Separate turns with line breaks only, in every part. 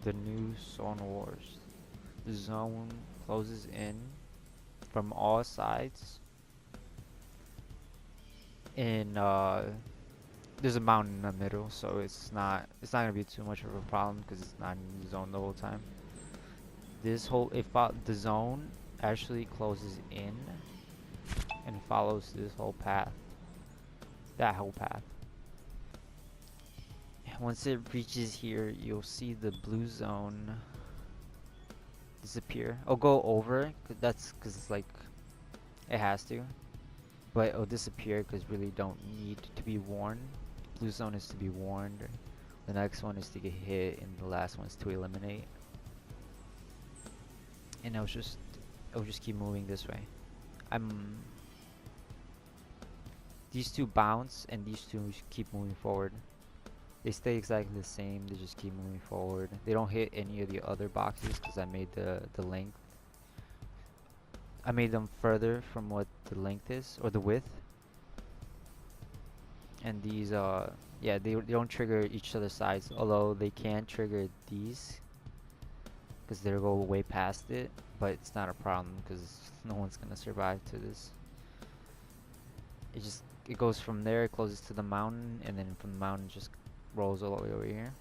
the new Zone Wars. The zone closes in from all sides, and there's a mountain in the middle, so it's not gonna be too much of a problem because it's not in the zone the whole time. This whole the zone actually closes in and follows this whole path, that whole path. Once it reaches here, you'll see the blue zone disappear. I'll go over, that's because it's like it has to, but it'll disappear because really don't need to be warned. Blue zone is to be warned. The next one is to get hit, and the last one is to eliminate. And it'll just keep moving this way. I'm These two bounce and these two keep moving forward. They stay exactly the same, they just keep moving forward. They don't hit any of the other boxes because I made the length. I made them further from what the length is, or the width. And these, yeah, they don't trigger each other's sides, although they can trigger these because they go way past it, but it's not a problem because no one's gonna survive to this. It goes from there, it closes to the mountain, and then from the mountain just rolls all the way over here.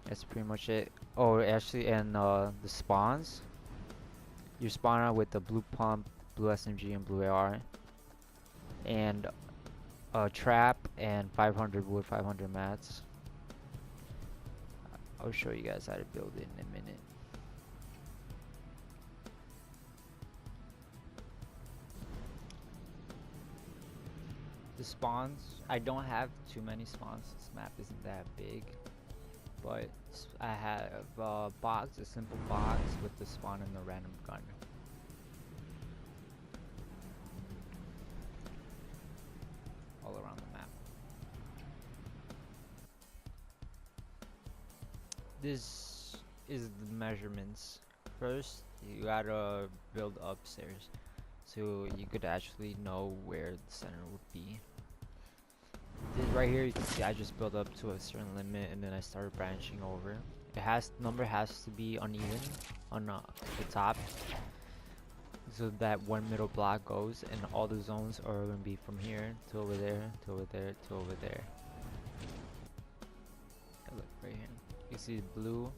That's pretty much it. Oh, actually, and the spawns. You spawn out with the blue pump, blue SMG, and blue AR, and a trap and 500 wood, 500 mats. I'll show you guys how to build it in a minute. The spawns, I don't have too many spawns. This map isn't that big, but I have a box, a simple box with the spawn and the random gun. All around the map. This is the measurements. First, you gotta build upstairs, so you could actually know where the center would be. This right here, you can see I just built up to a certain limit, and then I started branching over. Number has to be uneven on the top, so that one middle block goes, and all the zones are gonna be from here to over there to over there to over there. Look right here. You see the blue,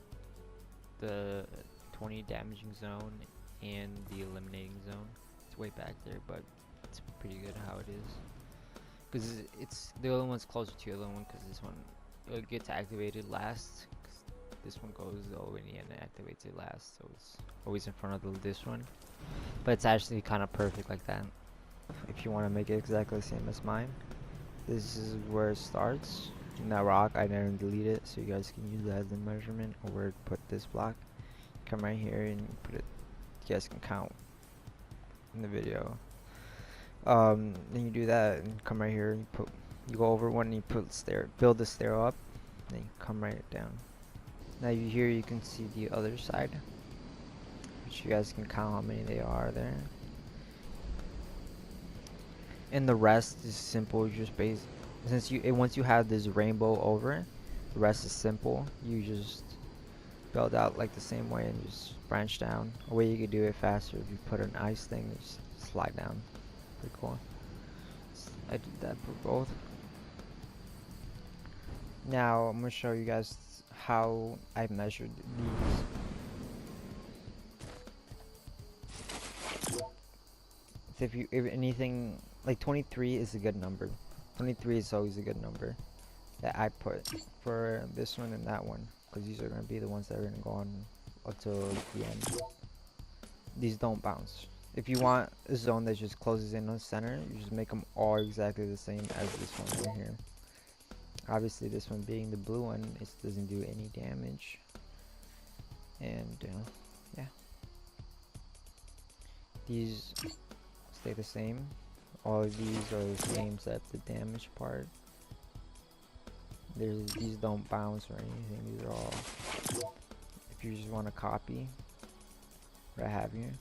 the 20 damaging zone, and the eliminating zone. It's way back there, but it's pretty good how it is. Because it's the other one's closer to the other one, because this one it gets activated last. Cause this one goes all the way in and activates it last, so it's always in front of this one. But it's actually kind of perfect like that. If you want to make it exactly the same as mine, this is where it starts. In that rock, I didn't delete it, so you guys can use that as the measurement of where to put this block. Come right here and put it. You guys can count in the video. Then you do that and come right here and you go over one and you build the stair up, then you come right down. Now here you can see the other side, which you guys can count how many they are there. And the rest is simple. You just once you have this rainbow over it, the rest is simple. You just build out like the same way and just branch down. A way you could do it faster if you put an ice thing, just slide down. Pretty cool. I did that for both. Now I'm gonna show you guys how I measured these. So if anything, like 23 is a good number. 23 is always a good number that I put for this one and that one, because these are gonna be the ones that are gonna go on until the end. These don't bounce. If you want a zone that just closes in on the center, you just make them all exactly the same as this one right here. Obviously, this one being the blue one, it doesn't do any damage. And yeah, these stay the same. All of these are the same except the damage part. These don't bounce or anything. These are all, if you just want to copy what I have here.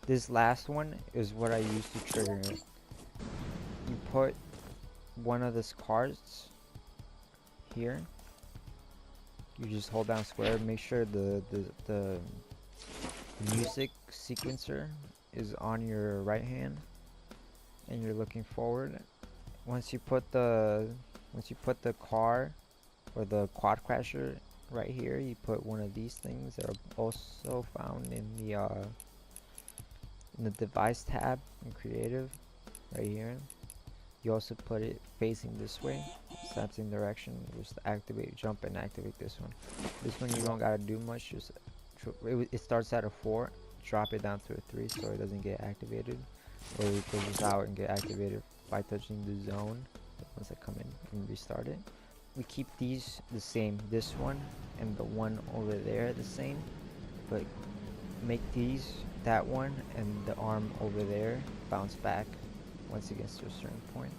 This last one is what I use to trigger it. you put one of these cards here. You just hold down square. Make sure the music sequencer is on your right hand, and you're looking forward. Once you put the car or the quad crasher right here, you put one of these things that are also found in the device tab in creative right here. You also put it facing this way, so that's in direction. Just activate, jump, and activate this one. This one you don't gotta do much. Just it starts at a 4, drop it down to a 3 so it doesn't get activated, or it goes out and get activated by touching the zone once I come in and restart it. We keep these the same, this one and the one over there the same, but make these, that one and the arm over there, bounce back once it gets to a certain point.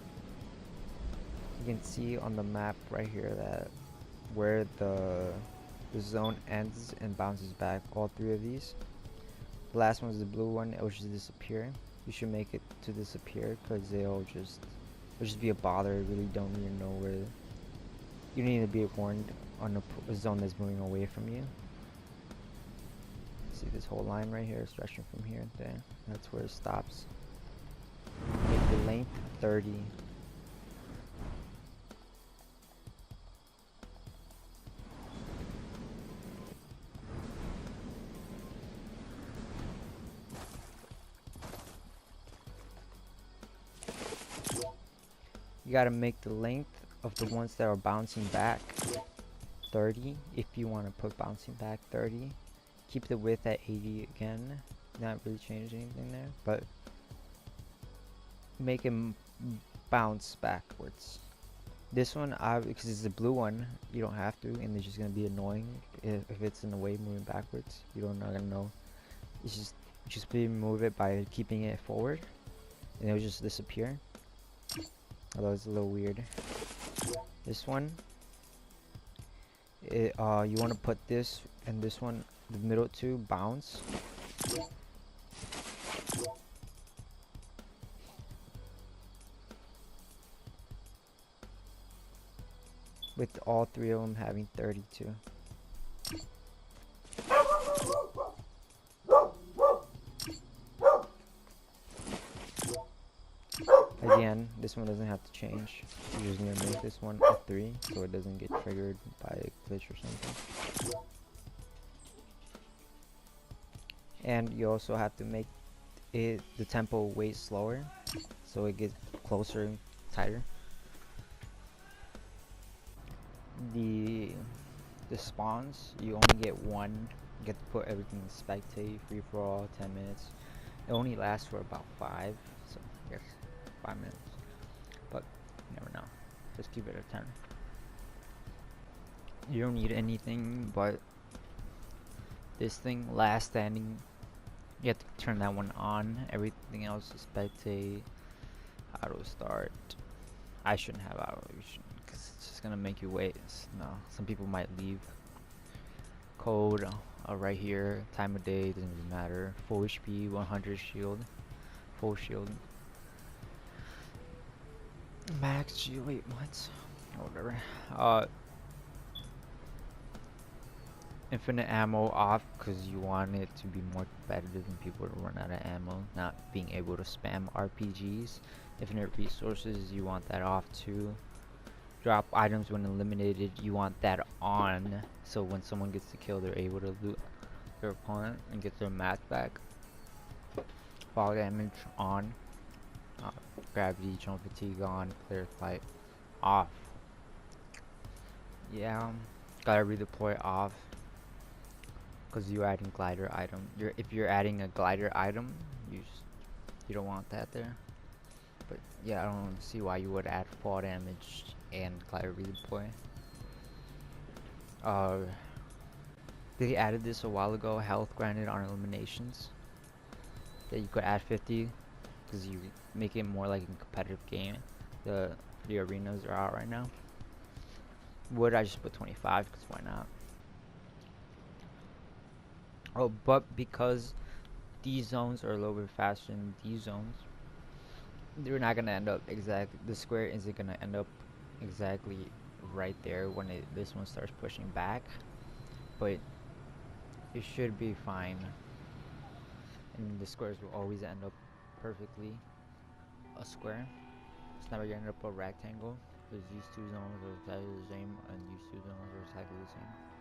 You can see on the map right here that where the zone ends and bounces back, all 3 of these. The last one is the blue one, it will just disappear. You should make it to disappear because it'll just be a bother. You really don't even know where. You need to be warned on a zone that's moving away from you. See this whole line right here stretching from here to there. That's where it stops. Make the length 30. You gotta make the length of the ones that are bouncing back 30 if you want to put bouncing back 30. Keep the width at 80 again. Not really change anything there, but make him bounce backwards. This one, because it's the blue one, you don't have to, and it's just gonna be annoying if it's in the way moving backwards. You don't not gonna know. It's just remove it by keeping it forward, and it'll just disappear. Although it's a little weird. This one, you want to put this and this one, the middle 2, bounce. With all 3 of them having 32. Again, this one doesn't have to change. You're just gonna make this one a 3 so it doesn't get triggered by a glitch or something. And you also have to make the tempo way slower so it gets closer and tighter. The spawns, you only get 1. You get to put everything in spectate, free for all, 10 minutes. It only lasts for about 5, so I guess 5 minutes, but you never know. Just keep it at 10. You don't need anything but this thing, last standing. You have to turn that one on. Everything else is spectate, auto start. I shouldn't have auto because it's just gonna make you wait. No, some people might leave. Code right here, time of day, doesn't really matter. Full HP, 100 shield, full shield. Max G, wait, what? Whatever. Infinite ammo off because you want it to be more competitive and people to run out of ammo, not being able to spam RPGs. Infinite resources, you want that off too. Drop items when eliminated, you want that on, so when someone gets the kill they're able to loot their opponent and get their match back. Fall damage on. Gravity, jump fatigue on, clear flight off. Yeah, gotta redeploy off because you're adding glider item. If you're adding a glider item, you don't want that there. But yeah, I don't see why you would add fall damage and glider redeploy. They added this a while ago. Health granted on eliminations. That you could add 50 because you make it more like a competitive game. The arenas are out right now. Would I just put 25 because why not? Oh, but because these zones are a little bit faster than these zones, they're not gonna end up exactly. The square isn't gonna end up exactly right there when this one starts pushing back, but it should be fine. And the squares will always end up perfectly a square. It's never gonna end up a rectangle because these two zones are exactly the same and these two zones are exactly the same.